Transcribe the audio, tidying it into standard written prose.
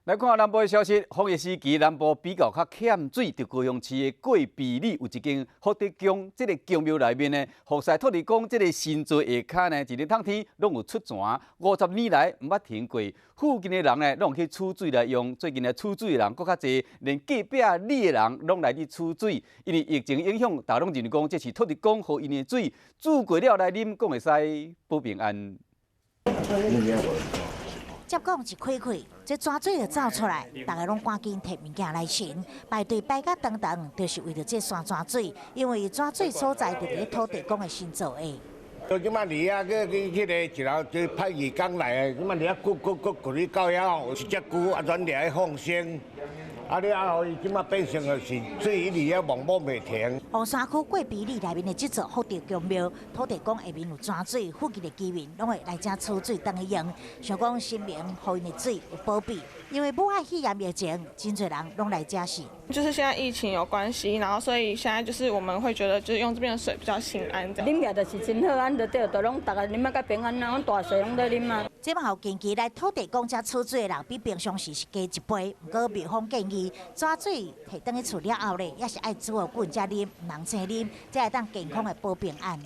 来看南部的消息，防疫时期南部比较较欠水，就高雄市的过鼻里有一间福德宫，这个宫庙内面呢，福赛托地公这个神座下骹呢，一日当天拢有出泉，50年来毋捌停过。附近的人呢，拢去取水来用。最近的取水的人搁较侪，连隔壁里的人拢来去取水。因为疫情影响，大家拢认为讲这是托地公和因的水煮过了来啉，讲会使保平安。接讲一开开，这泉水就走出来，大家拢赶紧摕物件来盛，排队排甲长长，就是为了这山泉水，因为泉水所在就伫土地公的神座下。即摆离啊，去个一楼就派义工来，即摆离啊，骨你到遐吼，有一只牛啊，转来放生。啊！你啊，互伊即马变成就是水里啊，忙袂停。红山区过鼻里内面的这座福德宫庙，土地公下面有泉水，附近的居民拢会来这取水当去用，想讲神明予因的水有保庇。因为武汉肺炎疫情，真侪人拢来这洗。就是现在疫情有关系，然后所以现在就是我们会觉得，就是用这边的水比较心安。啉起就是真好，安就对，都拢大家啉啊甲平安啊，阮大细拢在啉啊。这马后近期来土地公遮取水的人比平常时是加一倍，不过庙方建议，泉水摕倒去厝了后咧，也是爱煮好滚才啉，唔通生啉，才会当健康的保平安。